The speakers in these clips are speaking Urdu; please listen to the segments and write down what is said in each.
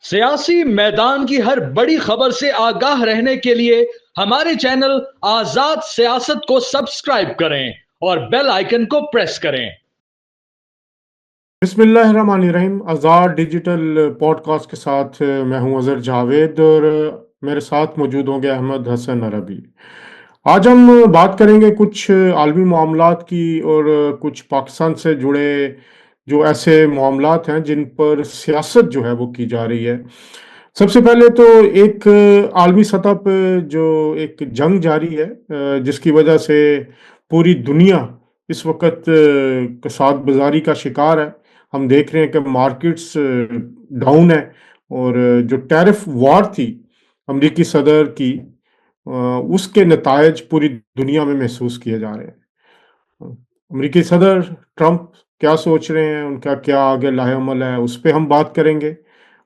سیاسی میدان کی ہر بڑی خبر سے آگاہ رہنے کے لیے ہمارے چینل آزاد سیاست کو سبسکرائب کریں اور بیل آئیکن کو پریس کریں۔ بسم اللہ الرحمن الرحیم۔ آزاد ڈیجیٹل پوڈ کاسٹ کے ساتھ میں ہوں اظہر جاوید، اور میرے ساتھ موجود ہوں گے احمد حسن عربی۔ آج ہم بات کریں گے کچھ عالمی معاملات کی، اور کچھ پاکستان سے جڑے جو ایسے معاملات ہیں جن پر سیاست جو ہے وہ کی جا رہی ہے۔ سب سے پہلے تو ایک عالمی سطح پہ جو ایک جنگ جاری ہے، جس کی وجہ سے پوری دنیا اس وقت کساد بازاری کا شکار ہے۔ ہم دیکھ رہے ہیں کہ مارکیٹس ڈاؤن ہے، اور جو ٹیرف وار تھی امریکی صدر کی، اس کے نتائج پوری دنیا میں محسوس کیے جا رہے ہیں۔ امریکی صدر ٹرمپ کیا سوچ رہے ہیں، ان کا کیا آگے لاہ عمل ہے، اس پہ ہم بات کریں گے۔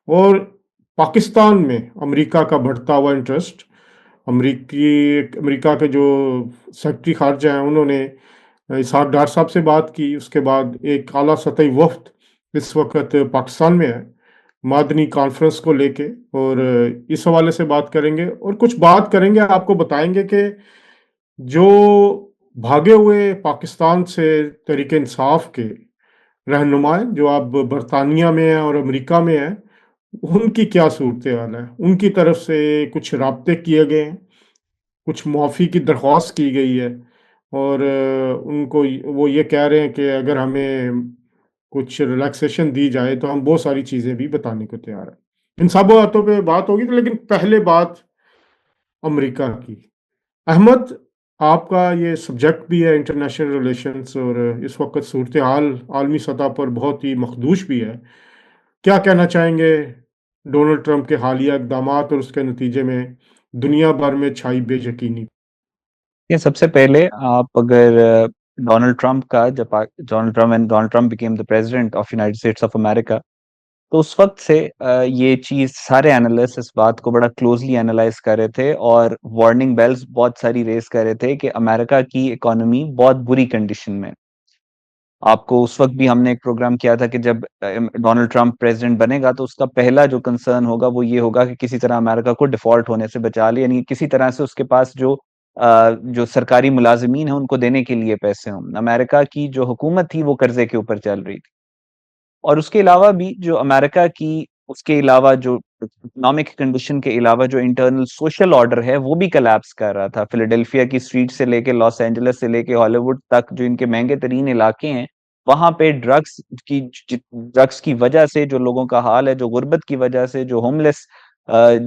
اور پاکستان میں امریکہ کا بڑھتا ہوا انٹرسٹ، امریکہ کے جو سیکرٹری خارجہ ہیں انہوں نے اسحاق ڈار صاحب سے بات کی۔ اس کے بعد ایک اعلیٰ سطحی وفد اس وقت پاکستان میں ہے معدنی کانفرنس کو لے کے، اور اس حوالے سے بات کریں گے اور کچھ بات کریں گے، آپ کو بتائیں گے کہ جو بھاگے ہوئے پاکستان سے تحریک انصاف کے رہنما جو اب برطانیہ میں ہیں اور امریکہ میں ہیں، ان کی کیا صورتحال ہے۔ ان کی طرف سے کچھ رابطے کیے گئے ہیں، کچھ معافی کی درخواست کی گئی ہے، اور ان کو وہ یہ کہہ رہے ہیں کہ اگر ہمیں کچھ ریلیکسیشن دی جائے تو ہم بہت ساری چیزیں بھی بتانے کو تیار ہیں۔ ان سب باتوں پہ بات ہوگی، لیکن پہلے بات امریکہ کی۔ احمد، آپ کا یہ سبجیکٹ بھی ہے انٹرنیشنل ریلیشنز، اور اس وقت صورتحال عالمی سطح پر بہت ہی مخدوش بھی ہے۔ کیا کہنا چاہیں گے ڈونلڈ ٹرمپ کے حالیہ اقدامات اور اس کے نتیجے میں دنیا بھر میں چھائی بے یقینی؟ یہ سب سے پہلے آپ اگر ڈونلڈ ٹرمپ کا جب Donald Trump became the president of United States of America, تو اس وقت سے یہ چیز سارے اینالسٹ اس بات کو بڑا کلوزلی اینالائز کر رہے تھے، اور وارننگ بیلز بہت ساری ریز کر رہے تھے کہ امریکہ کی اکانومی بہت بری کنڈیشن میں۔ آپ کو اس وقت بھی ہم نے ایک پروگرام کیا تھا کہ جب ڈونلڈ ٹرمپ پریزیڈنٹ بنے گا تو اس کا پہلا جو کنسرن ہوگا وہ یہ ہوگا کہ کسی طرح امریکہ کو ڈیفالٹ ہونے سے بچا لے، یعنی کسی طرح سے اس کے پاس جو سرکاری ملازمین ہیں ان کو دینے کے لیے پیسے ہوں۔ امریکہ کی جو حکومت تھی وہ قرضے کے اوپر چل رہی تھی، اور اس کے علاوہ بھی جو امریکہ کی اس کے علاوہ جو اکنامک کنڈیشن کے علاوہ جو انٹرنل سوشل آرڈر ہے وہ بھی کلیپس کر رہا تھا۔ فیلاڈیلفیا کی اسٹریٹ سے لے کے لاس اینجلس سے لے کے ہالی ووڈ تک جو ان کے مہنگے ترین علاقے ہیں، وہاں پہ ڈرگس کی وجہ سے جو لوگوں کا حال ہے، جو غربت کی وجہ سے جو ہوم لیس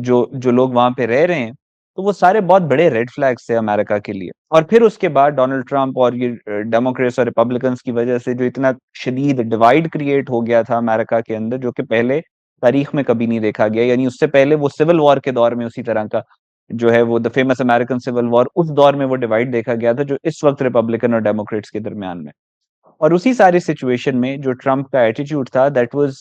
جو لوگ وہاں پہ رہ رہے ہیں، تو وہ سارے بہت بڑے ریڈ فلیگز تھے امریکہ کے لیے۔ اور پھر اس کے بعد ڈونلڈ ٹرمپ اور یہ ڈیموکریٹس اور ریپبلکنس کی وجہ سے جو اتنا شدید ڈیوائڈ کریٹ ہو گیا تھا امریکہ کے اندر، جو کہ پہلے تاریخ میں کبھی نہیں دیکھا گیا، یعنی اس سے پہلے وہ سول وار کے دور میں اسی طرح کا جو ہے وہ the famous American civil war, اس دور میں وہ ڈیوائڈ دیکھا گیا تھا جو اس وقت ریپبلکن اور ڈیموکریٹس کے درمیان میں۔ اور اسی ساری سچویشن میں جو ٹرمپ کا ایٹیٹیوڈ تھا دیٹ واز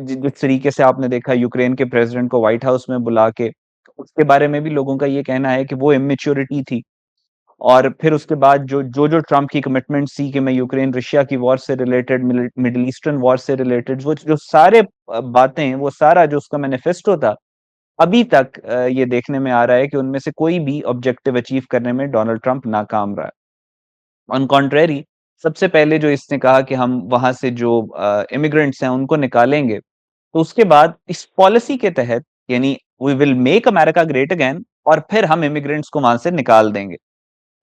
جس طریقے سے آپ نے دیکھا یوکرین کے پریزیڈنٹ کو وائٹ ہاؤس میں بلا کے، اس کے بارے میں بھی لوگوں کا یہ کہنا ہے کہ وہ امیچورٹی تھی۔ اور پھر اس کے بعد جو ٹرمپ کی کمٹمنٹ تھی کہ میں یوکرین رشیا کی وار سے ریلیٹڈ، مڈل ایسٹرن وار سے ریلیٹڈ، وہ جو سارے باتیں، وہ سارا جو اس کا مینیفیسٹو تھا، ابھی تک یہ دیکھنے میں آ رہا ہے کہ ان میں سے کوئی بھی آبجیکٹو اچیو کرنے میں ڈونلڈ ٹرمپ ناکام رہا ہے۔ آن کانٹریری، سب سے پہلے جو اس نے کہا کہ ہم وہاں سے جو امیگرینٹس ہیں ان کو نکالیں گے، تو اس کے بعد اس پالیسی کے تحت، یعنی we will make America great again, اور پھر ہم امیگرینٹس کو وہاں سے نکال دیں گے۔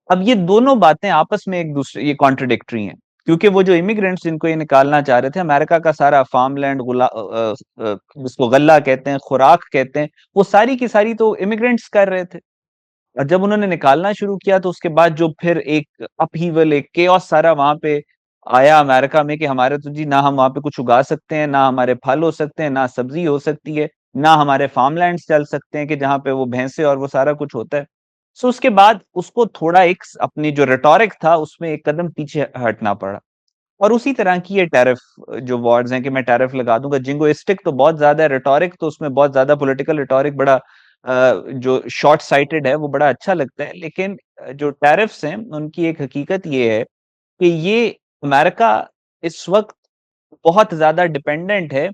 اب یہ دونوں باتیں آپس میں ایک دوسرے یہ کانٹرڈکٹری ہیں، کیونکہ وہ جو امیگرینٹس جن کو یہ نکالنا چاہ رہے تھے، امریکہ کا سارا فارم لینڈ، جس کو غلہ کہتے ہیں، خوراک کہتے ہیں، وہ ساری کی ساری تو امیگرینٹس کر رہے تھے۔ اور جب انہوں نے نکالنا شروع کیا تو اس کے بعد جو پھر ایک اپہیول، ایک کیوس سارا وہاں پہ آیا امریکہ میں کہ ہمارے تو جی نہ ہم وہاں پہ کچھ اگا سکتے ہیں، نہ ہمارے پھل ہو سکتے ہیں، نہ سبزی ہو سکتی ہے، نہ ہمارے فارم لینڈز چل سکتے ہیں کہ جہاں پہ وہ بھینسیں اور وہ سارا کچھ ہوتا ہے۔ سو اس کے بعد اس کو تھوڑا ایک اپنی جو ریٹورک تھا اس میں ایک قدم پیچھے ہٹنا پڑا۔ اور اسی طرح کی یہ ٹیرف جو وارڈز ہیں کہ میں ٹیرف لگا دوں گا، جنگوئسٹک تو بہت زیادہ ہے، ریٹورک تو اس میں بہت زیادہ، پولیٹیکل ریٹورک بڑا جو شارٹ سائٹڈ ہے وہ بڑا اچھا لگتا ہے، لیکن جو ٹیرفس ہیں ان کی ایک حقیقت یہ ہے کہ یہ امریکہ اس وقت بہت زیادہ ڈپینڈنٹ ہے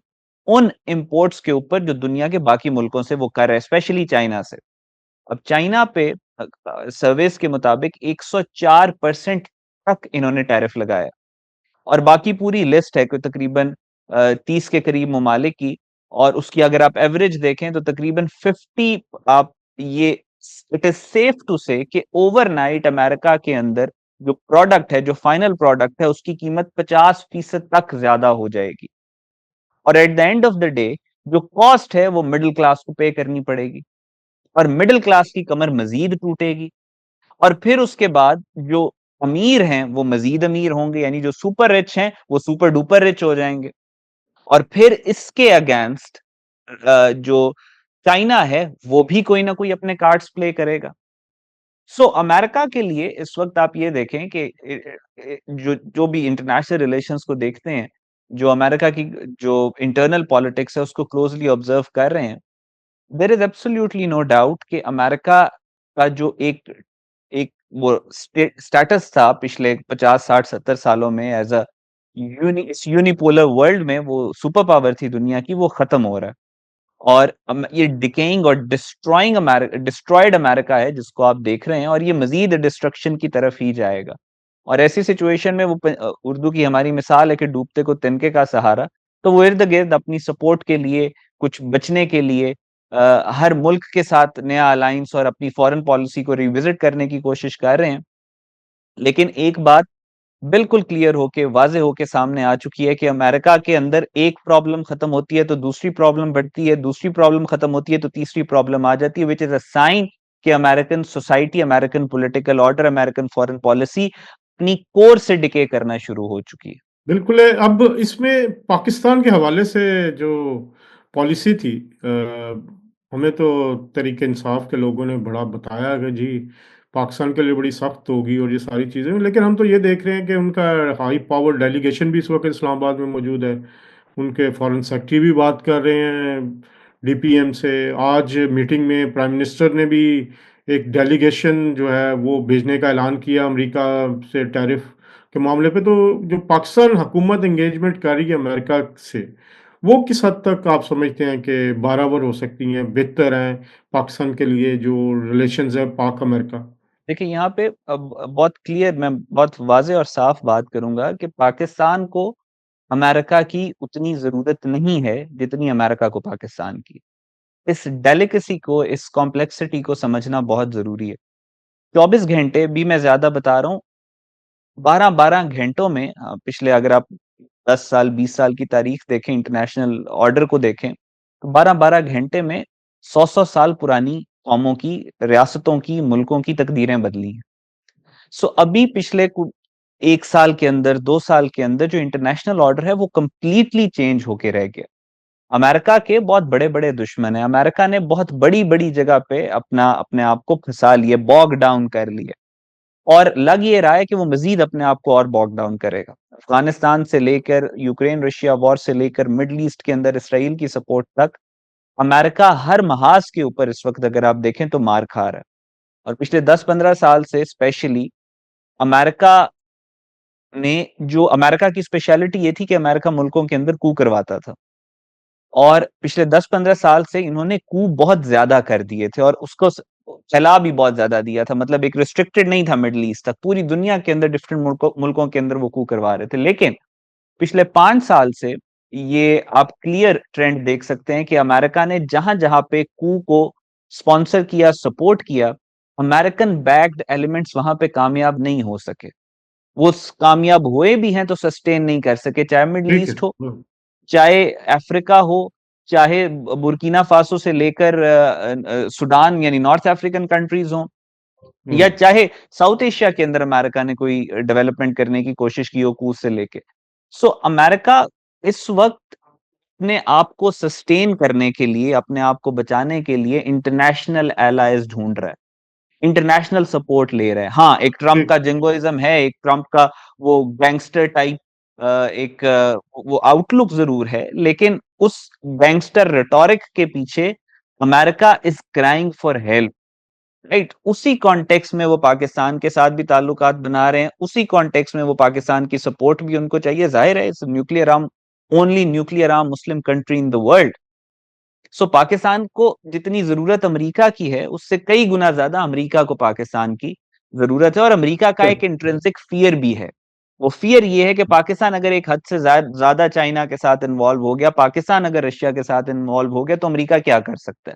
ان امپورٹس کے اوپر جو دنیا کے باقی ملکوں سے وہ کر رہے ہیں، اسپیشلی چائنا سے. اب چائنا پہ سرویز کے مطابق 104% تک انہوں نے ٹیرف لگایا، اور باقی پوری لسٹ ہے کہ تقریباً 30 کے قریب ممالک کی، اور اس کی اگر آپ ایوریج دیکھیں تو تقریباً 50. آپ یہ اٹ از سیف ٹو سے کہ اوور نائٹ امریکہ کے اندر جو پروڈکٹ ہے، جو فائنل پروڈکٹ ہے، اس کی قیمت 50% تک زیادہ ہو جائے گی، اور at the end of the day جو کاسٹ ہے وہ مڈل کلاس کو پے کرنی پڑے گی، اور مڈل کلاس کی کمر مزید ٹوٹے گی، اور پھر اس کے بعد جو امیر ہیں وہ مزید امیر ہوں گے، یعنی جو سپر رچ ہیں وہ سپر ڈوپر رچ ہو جائیں گے، اور پھر اس کے اگینسٹ جو چائنا ہے وہ بھی کوئی نہ کوئی اپنے کارڈز پلے کرے گا. سو امریکہ کے لیے اس وقت آپ یہ دیکھیں کہ جو بھی انٹرنیشنل ریلیشنز کو دیکھتے ہیں، جو امریکہ کی جو انٹرنل پالیٹکس ہے اس کو کلوزلی آبزرو کر رہے ہیں، دیر از ایبسولوٹلی نو ڈاؤٹ کہ امریکہ کا جو ایک وہ اسٹیٹس تھا پچھلے 50 60 70 سالوں میں ایز اے یونیپولر ورلڈ میں، وہ سپر پاور تھی دنیا کی، وہ ختم ہو رہا ہے. اور یہ ڈیکیئنگ اور ڈسٹرائڈ امریکہ ہے جس کو آپ دیکھ رہے ہیں، اور یہ مزید ڈسٹرکشن کی طرف ہی جائے گا. اور ایسی سچویشن میں وہ اردو کی ہماری مثال ہے کہ ڈوبتے کو تنکے کا سہارا، تو وہ ارد گرد اپنی سپورٹ کے لیے، کچھ بچنے کے لیے ہر ملک کے ساتھ نیا الائنس اور اپنی فورن پالیسی کو ریوزٹ کرنے کی کوشش کر رہے ہیں. لیکن ایک بات بالکل کلیئر ہو کے، واضح ہو کے سامنے آ چکی ہے کہ امریکہ کے اندر ایک پرابلم ختم ہوتی ہے تو دوسری پرابلم بڑھتی ہے، دوسری پرابلم ختم ہوتی ہے تو تیسری پرابلم آ جاتی ہے، وچ از اے سائن کہ American society, American political order, American foreign policy اپنی کور سے ڈکے کرنا شروع ہو چکی ہے. بالکل ہے. اب اس میں پاکستان کے حوالے سے جو پالیسی تھی، ہمیں تو تحریک انصاف کے لوگوں نے بڑا بتایا کہ جی پاکستان کے لیے بڑی سخت ہوگی اور یہ ساری چیزیں، لیکن ہم تو یہ دیکھ رہے ہیں کہ ان کا ہائی پاور ڈیلیگیشن بھی اس وقت اسلام آباد میں موجود ہے. ان کے فارن سیکرٹری بھی بات کر رہے ہیں ڈی پی ایم سے. آج میٹنگ میں پرائم منسٹر نے بھی ایک ڈیلیگیشن جو ہے وہ بھیجنے کا اعلان کیا امریکہ سے ٹیرف کے معاملے پہ. تو جو پاکستان حکومت انگیجمنٹ کر رہی ہے امریکہ سے، وہ کس حد تک آپ سمجھتے ہیں کہ برابر ہو سکتی ہیں، بہتر ہیں پاکستان کے لیے جو ریلیشنز ہے پاک امریکہ؟ دیکھیں یہاں پہ بہت کلیئر، میں بہت واضح اور صاف بات کروں گا کہ پاکستان کو امریکہ کی اتنی ضرورت نہیں ہے جتنی امریکہ کو پاکستان کی. اس ڈیلیکسی کو، اس کمپلیکسٹی کو سمجھنا بہت ضروری ہے. 24 گھنٹے بھی میں زیادہ بتا رہا ہوں، 12 گھنٹوں میں پچھلے اگر آپ 10 سال 20 سال کی تاریخ دیکھیں، انٹرنیشنل آرڈر کو دیکھیں، تو 12 گھنٹے میں 100 سال پرانی قوموں کی، ریاستوں کی، ملکوں کی تقدیریں بدلی ہیں. سو ابھی پچھلے 1 سال کے اندر، 2 سال کے اندر جو انٹرنیشنل آرڈر ہے وہ کمپلیٹلی چینج ہو کے رہ گیا. امریکہ کے بہت بڑے بڑے دشمن ہیں، امریکہ نے بہت بڑی بڑی جگہ پہ اپنے آپ کو پھنسا لیے، باگ ڈاؤن کر لیے، اور لگ یہ رہا ہے کہ وہ مزید اپنے آپ کو اور باگ ڈاؤن کرے گا. افغانستان سے لے کر یوکرین رشیا وار سے لے کر مڈل ایسٹ کے اندر اسرائیل کی سپورٹ تک، امریکہ ہر محاذ کے اوپر اس وقت اگر آپ دیکھیں تو مار کھا رہا ہے. اور پچھلے 10-15 سال سے اسپیشلی امریکہ امریکہ کی اسپیشلٹی یہ تھی کہ امریکہ ملکوں کے اندر کو کرواتا تھا، اور پچھلے 10-15 سال سے انہوں نے کو بہت زیادہ کر دیے تھے، اور اس کو پھیلا بھی بہت زیادہ دیا تھا. مطلب ایک ریسٹرکٹڈ نہیں تھا مڈل ایسٹ تک، پوری دنیا کے اندر ڈفرینٹ ملکوں کے اندر وہ کو کروا رہے تھے. لیکن پچھلے 5 سال سے یہ آپ کلیئر ٹرینڈ دیکھ سکتے ہیں کہ امریکہ نے جہاں جہاں پہ کو سپانسر کیا، سپورٹ کیا، امریکن بیکڈ ایلیمنٹس وہاں پہ کامیاب نہیں ہو سکے. وہ کامیاب ہوئے بھی ہیں تو سسٹین نہیں کر سکے، چاہے مڈل ٹھیک ہے. ایسٹ ہو، چاہے افریقہ ہو، چاہے برکینا فاسو سے لے کر سوڈان یعنی نارتھ افریقن کنٹریز ہوں، یا چاہے ساؤتھ ایشیا کے اندر امریکہ نے کوئی ڈیولپمنٹ کرنے کی کوشش کی ہو کو سے لے کے. سو امریکہ اس وقت اپنے آپ کو سسٹین کرنے کے لیے، اپنے آپ کو بچانے کے لیے انٹرنیشنل الائز ڈھونڈ رہا ہے، انٹرنیشنل سپورٹ لے رہے ہیں. ہاں ایک ٹرمپ کا جنگوازم ہے، ایک ٹرمپ کا وہ گینگسٹر ٹائپ ایک وہ آؤٹ لک ضرور ہے، لیکن اس گینگسٹر ریٹورک کے پیچھے America is crying for help, right? اسی کانٹیکس میں وہ پاکستان کے ساتھ بھی تعلقات بنا رہے ہیں، اسی کانٹیکس میں وہ پاکستان کی سپورٹ بھی ان کو چاہیے. ظاہر ہے اس nuclear arm only nuclear armed Muslim country in the world. So Pakistan کو جتنی ضرورت امریکہ کی ہے اس سے کئی گنا زیادہ امریکہ کو پاکستان کی ضرورت ہے، اور امریکہ کا ایک انٹرنسک فیئر بھی ہے. وہ فیئر یہ ہے کہ پاکستان اگر ایک حد سے زیادہ چائنا کے ساتھ انوالو ہو گیا، پاکستان اگر رشیا کے ساتھ انوالو ہو گیا، تو امریکہ کیا کر سکتا ہے؟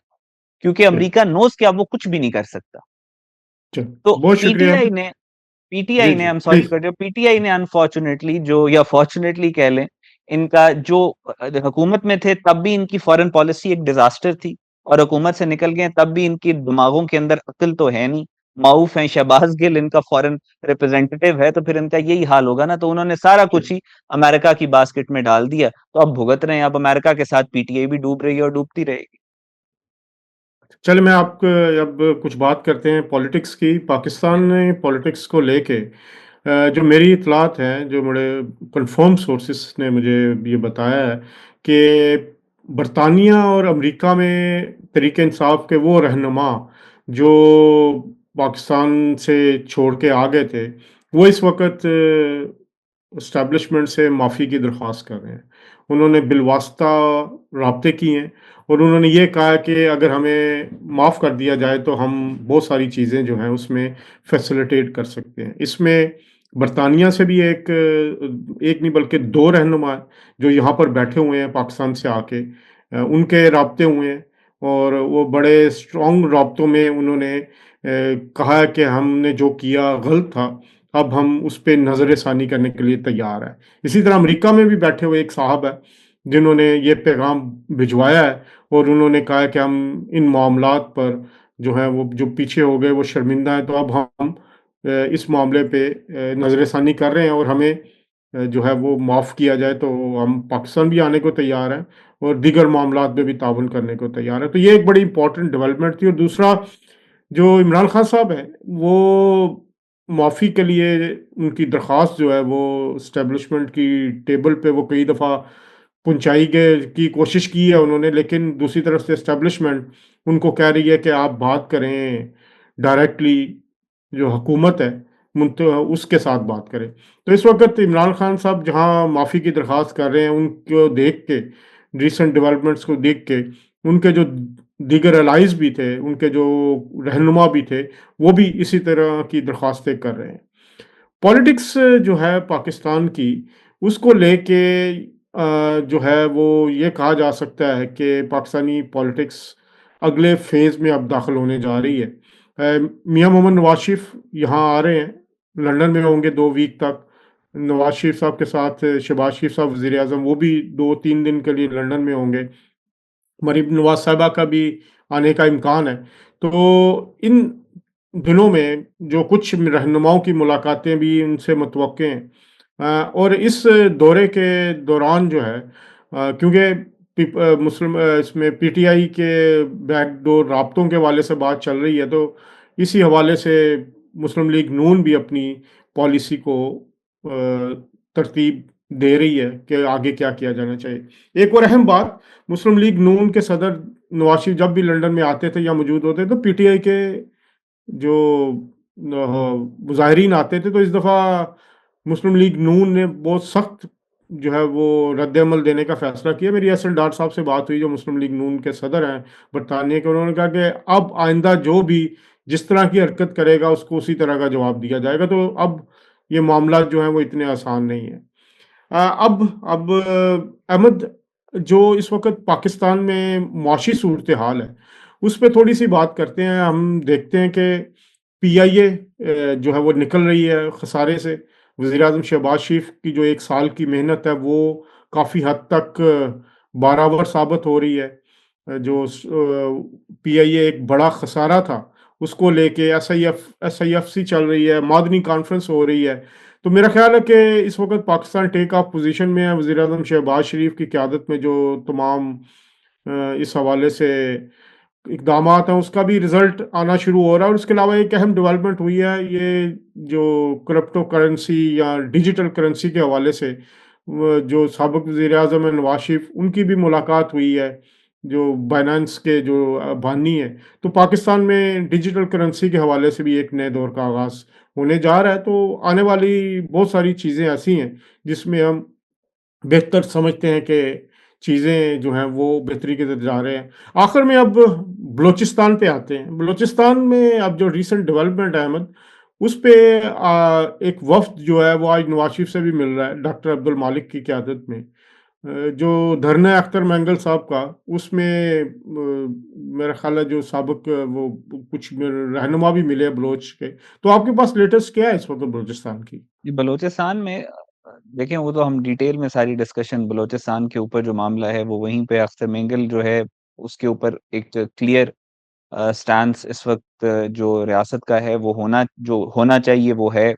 کیونکہ امریکہ نوز کہ اب وہ کچھ بھی نہیں کر سکتا. تو بہت پی ٹی شکریہ. آئی نے پی ٹی آئی نے پی ٹی آئی نے انفارچونیٹلی یا فارچونیٹلی کہہ لیں، ان کا جو حکومت میں تھے تب بھی ان کی فارن پالیسی ایک ڈیزاسٹر تھی، اور حکومت سے نکل گئے تب بھی ان کی دماغوں کے اندر عقل تو ہے نہیں. معروف ہیں شہباز گل ان کا فارن ریپرزینٹیٹیو ہے، تو پھر ان کا یہی حال ہوگا نا. تو انہوں نے سارا کچھ ہی امریکہ کی باسکٹ میں ڈال دیا، تو اب بھگت رہے ہیں. اب امریکہ کے ساتھ پی ٹی آئی بھی ڈوب رہی ہے اور ڈوبتی رہے گی. چلے میں آپ کو اب کچھ بات کرتے ہیں پولیٹکس کی. پاکستان میں پولیٹکس کو لے کے جو میری اطلاعات ہیں، جو بڑے کنفرم سورسز نے مجھے یہ بتایا ہے کہ برطانیہ اور امریکہ میں تحریک انصاف کے وہ رہنما جو پاکستان سے چھوڑ کے آ گئے تھے، وہ اس وقت اسٹیبلشمنٹ سے معافی کی درخواست کر رہے ہیں. انہوں نے بالواسطہ رابطے کیے ہیں اور انہوں نے یہ کہا کہ اگر ہمیں معاف کر دیا جائے تو ہم بہت ساری چیزیں جو ہیں اس میں فیسلیٹیٹ کر سکتے ہیں. اس میں برطانیہ سے بھی ایک نہیں بلکہ 2 رہنما ہیں جو یہاں پر بیٹھے ہوئے ہیں پاکستان سے آ کے. ان کے رابطے ہوئے ہیں اور وہ بڑے اسٹرانگ رابطوں میں انہوں نے کہا کہ ہم نے جو کیا غلط تھا، اب ہم اس پہ نظر ثانی کرنے کے لیے تیار ہیں. اسی طرح امریکہ میں بھی بیٹھے ہوئے ایک صاحب ہے جنہوں نے یہ پیغام بھجوایا ہے اور انہوں نے کہا کہ ہم ان معاملات پر جو ہیں وہ جو پیچھے ہو گئے وہ شرمندہ ہیں، تو اب ہم اس معاملے پہ نظر ثانی کر رہے ہیں اور ہمیں جو ہے وہ معاف کیا جائے تو ہم پاکستان بھی آنے کو تیار ہیں اور دیگر معاملات میں بھی تعاون کرنے کو تیار ہے. تو یہ ایک بڑی امپورٹنٹ ڈیولپمنٹ تھی. اور دوسرا جو عمران خان صاحب ہیں، وہ معافی کے لیے ان کی درخواست جو ہے وہ اسٹیبلشمنٹ کی ٹیبل پہ وہ کئی دفعہ پہنچائی گئے کی کوشش کی ہے انہوں نے، لیکن دوسری طرف سے اسٹیبلشمنٹ ان کو کہہ رہی ہے کہ آپ بات کریں ڈائریکٹلی جو حکومت ہے اس کے ساتھ بات کریں. تو اس وقت عمران خان صاحب جہاں معافی کی درخواست کر رہے ہیں، ان کو دیکھ کے ریسنٹ ڈیولپمنٹس کو دیکھ کے ان کے جو دیگر الائز بھی تھے، ان کے جو رہنما بھی تھے، وہ بھی اسی طرح کی درخواستیں کر رہے ہیں. پولیٹکس جو ہے پاکستان کی، اس کو لے کے جو ہے وہ یہ کہا جا سکتا ہے کہ پاکستانی پولیٹکس اگلے فیز میں اب داخل ہونے جا رہی ہے. میاں محمد نواز شریف یہاں آ رہے ہیں، لندن میں ہوں گے 2 ویک تک. نواز شریف صاحب کے ساتھ شہباز شریف صاحب وزیر اعظم، وہ بھی 2-3 دن کے لیے لندن میں ہوں گے. مریم نواز صاحبہ کا بھی آنے کا امکان ہے. تو ان دنوں میں جو کچھ رہنماؤں کی ملاقاتیں بھی ان سے متوقع ہیں. اور اس دورے کے دوران جو ہے کیونکہ مسلم اس میں پی ٹی آئی کے بیک ڈور رابطوں کے حوالے سے بات چل رہی ہے، تو اسی حوالے سے مسلم لیگ نون بھی اپنی پالیسی کو ترتیب دے رہی ہے کہ آگے کیا کیا جانا چاہیے. ایک اور اہم بات، مسلم لیگ نون کے صدر نواز شریف جب بھی لندن میں آتے تھے یا موجود ہوتے تو پی ٹی آئی کے جو مظاہرین آتے تھے، تو اس دفعہ مسلم لیگ نون نے بہت سخت جو ہے وہ رد عمل دینے کا فیصلہ کیا. میری احسن ڈار صاحب سے بات ہوئی جو مسلم لیگ نون کے صدر ہیں برطانیہ کے، انہوں نے کہا کہ اب آئندہ جو بھی جس طرح کی حرکت کرے گا اس کو اسی طرح کا جواب دیا جائے گا. تو اب یہ معاملات جو ہیں وہ اتنے آسان نہیں ہیں. اب احمد، جو اس وقت پاکستان میں معاشی صورتحال ہے اس پہ تھوڑی سی بات کرتے ہیں. ہم دیکھتے ہیں کہ پی آئی اے جو ہے وہ نکل رہی ہے خسارے سے. وزیر اعظم شہباز شریف کی جو 1 سال کی محنت ہے وہ کافی حد تک بارآور ثابت ہو رہی ہے. جو پی آئی اے ایک بڑا خسارہ تھا، اس کو لے کے ایس آئی ایف سی چل رہی ہے، مادنی کانفرنس ہو رہی ہے. تو میرا خیال ہے کہ اس وقت پاکستان ٹیک آف پوزیشن میں ہے. وزیر اعظم شہباز شریف کی قیادت میں جو تمام اس حوالے سے اقدامات ہیں اس کا بھی رزلٹ آنا شروع ہو رہا ہے. اور اس کے علاوہ ایک اہم ڈیولپمنٹ ہوئی ہے، یہ جو کرپٹو کرنسی یا ڈیجیٹل کرنسی کے حوالے سے جو سابق وزیر اعظم نواز شریف، ان کی بھی ملاقات ہوئی ہے جو بائنانس کے جو بانی ہیں. تو پاکستان میں ڈیجیٹل کرنسی کے حوالے سے بھی ایک نئے دور کا آغاز ہونے جا رہا ہے. تو آنے والی بہت ساری چیزیں ایسی ہیں جس میں ہم بہتر سمجھتے ہیں کہ چیزیں جو ہیں وہ بہتری کی طرف جا رہے ہیں۔ آخر میں اب بلوچستان پہ آتے ہیں۔ بلوچستان میں اب جو ریسنٹ ڈیولپمنٹ ہے احمد، اس پہ ایک وفد جو ہے وہ آج نواز شریف سے بھی مل رہا ہے، ڈاکٹر عبد المالک کی قیادت میں۔ جو دھرنا ہے اختر مینگل صاحب کا، اس میں میرا خیال ہے جو سابق وہ کچھ رہنما بھی ملے بلوچ کے۔ تو آپ کے پاس لیٹسٹ کیا ہے اس وقت بلوچستان کی؟ یہ بلوچستان میں دیکھیں، وہ تو ہم ڈیٹیل میں ساری ڈسکشن بلوچستان کے اوپر جو معاملہ ہے وہ وہیں پہ اختر مینگل جو ہے اس کے اوپر ایک کلیئر سٹانس اس وقت جو ریاست کا ہے وہ ہونا چاہیے وہ ہے۔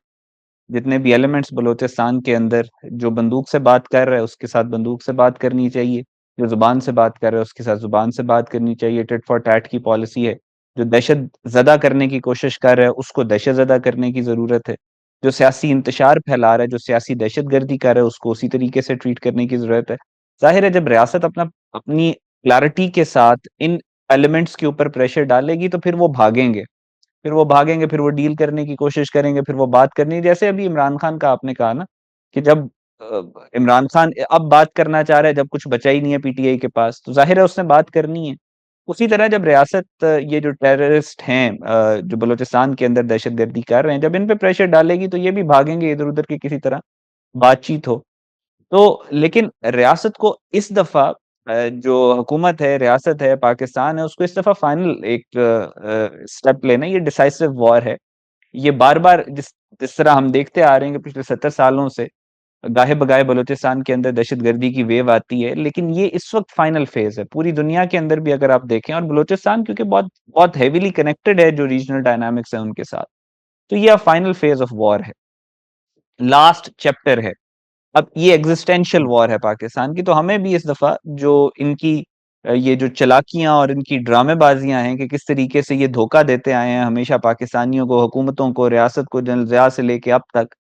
جتنے بھی ایلیمنٹس بلوچستان کے اندر، جو بندوق سے بات کر رہا ہے اس کے ساتھ بندوق سے بات کرنی چاہیے، جو زبان سے بات کر رہا ہے اس کے ساتھ زبان سے بات کرنی چاہیے۔ ٹٹ فار ٹیٹ کی پالیسی ہے۔ جو دہشت زدہ کرنے کی کوشش کر رہا ہے اس کو دہشت زدہ کرنے کی ضرورت ہے۔ جو سیاسی انتشار پھیلا رہا ہے، جو سیاسی دہشت گردی کر رہا ہے اس کو اسی طریقے سے ٹریٹ کرنے کی ضرورت ہے۔ ظاہر ہے جب ریاست اپنی کلیئرٹی کے ساتھ ان ایلیمنٹس کے اوپر پریشر ڈالے گی تو پھر وہ بھاگیں گے، پھر وہ ڈیل کرنے کی کوشش کریں گے، پھر وہ بات کرنی، جیسے ابھی عمران خان کا آپ نے کہا نا کہ جب عمران خان اب بات کرنا چاہ رہا ہے جب کچھ بچا ہی نہیں ہے پی ٹی آئی کے پاس، تو ظاہر ہے اس نے بات کرنی ہے۔ اسی طرح جب ریاست یہ جو ٹیررسٹ ہیں جو بلوچستان کے اندر دہشت گردی کر رہے ہیں، جب ان پہ پریشر ڈالے گی تو یہ بھی بھاگیں گے ادھر ادھر کی کسی طرح بات چیت ہو تو۔ لیکن ریاست کو اس دفعہ جو حکومت ہے، ریاست ہے، پاکستان ہے، اس کو اس دفعہ فائنل ایک سٹیپ لینا، یہ ڈیسائسو وار ہے۔ یہ بار بار جس طرح ہم دیکھتے آ رہے ہیں کہ پچھلے 70 سالوں سے گاہے بگاہے بلوچستان کے اندر دہشت گردی کی ویو آتی ہے، لیکن یہ اس وقت فائنل فیز ہے۔ پوری دنیا کے اندر بھی اگر آپ دیکھیں، اور بلوچستان کیونکہ بہت بہت ہیویلی کنیکٹڈ ہے جو ریجنل ڈائنامکس ہیں ان کے ساتھ، تو یہ اب فائنل فیز آف وار ہے، لاسٹ چیپٹر ہے۔ اب یہ ایگزسٹینشل وار ہے پاکستان کی، تو ہمیں بھی اس دفعہ جو ان کی یہ جو چلاکیاں اور ان کی ڈرامے بازیاں ہیں کہ کس طریقے سے یہ دھوکہ دیتے آئے ہیں ہمیشہ پاکستانیوں کو، حکومتوں کو، ریاست کو، جنرل ضیاء سے لے کے اب تک،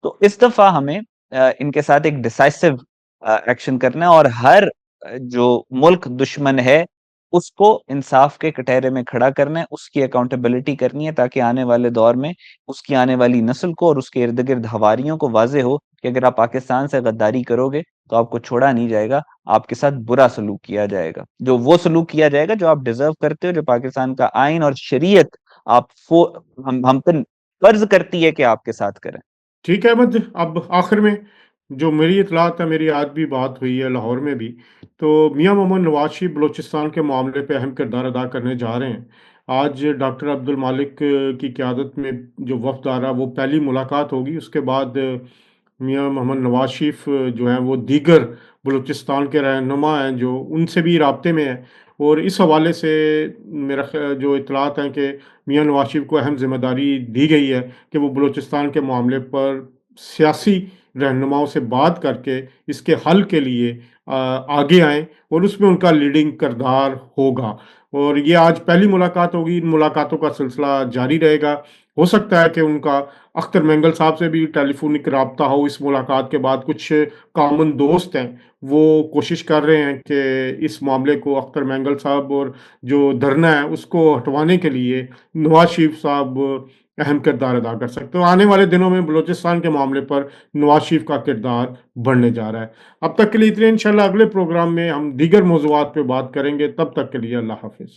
تو اس دفعہ ہمیں ان کے ساتھ ایک ڈیسائسو ایکشن کرنا ہے، اور ہر جو ملک دشمن ہے اس کو انصاف کے کٹہرے میں کھڑا کرنا ہے، اس کی اکاؤنٹیبلٹی کرنی ہے، تاکہ آنے والے دور میں اس کی آنے والی نسل کو اور اس کے ارد گرد ہوادیوں کو واضح ہو کہ اگر آپ پاکستان سے غداری کرو گے تو آپ کو چھوڑا نہیں جائے گا، آپ کے ساتھ برا سلوک کیا جائے گا، جو وہ سلوک کیا جائے گا جو آپ ڈیزرو کرتے ہو، جو پاکستان کا آئین اور شریعت ہم پہ فرض کرتی ہے کہ آپ کے ساتھ کریں۔ ٹھیک ہے احمد، اب آخر میں جو میری اطلاعات ہے، میری آج بھی بات ہوئی ہے لاہور میں بھی، تو میاں محمد نواز شریف بلوچستان کے معاملے پہ اہم کردار ادا کرنے جا رہے ہیں۔ آج ڈاکٹر عبد المالک کی قیادت میں جو وفد آ رہا وہ پہلی ملاقات ہوگی، اس کے بعد میاں محمد نواز شریف جو ہیں وہ دیگر بلوچستان کے رہنما ہیں جو ان سے بھی رابطے میں ہیں، اور اس حوالے سے میرا جو اطلاعات ہیں کہ میاں نواز شریف کو اہم ذمہ داری دی گئی ہے کہ وہ بلوچستان کے معاملے پر سیاسی رہنماؤں سے بات کر کے اس کے حل کے لیے آگے آئیں، اور اس میں ان کا لیڈنگ کردار ہوگا۔ اور یہ آج پہلی ملاقات ہوگی، ان ملاقاتوں کا سلسلہ جاری رہے گا۔ ہو سکتا ہے کہ ان کا اختر مینگل صاحب سے بھی ٹیلی فونک رابطہ ہو اس ملاقات کے بعد۔ کچھ کامن دوست ہیں، وہ کوشش کر رہے ہیں کہ اس معاملے کو اختر مینگل صاحب اور جو دھرنا ہے اس کو ہٹوانے کے لیے نواز شریف صاحب اہم کردار ادا کر سکتے ہو۔ آنے والے دنوں میں بلوچستان کے معاملے پر نواز شریف کا کردار بڑھنے جا رہا ہے۔ اب تک کے لیے اتنے، انشاءاللہ اگلے پروگرام میں ہم دیگر موضوعات پہ بات کریں گے۔ تب تک کے لیے اللہ حافظ۔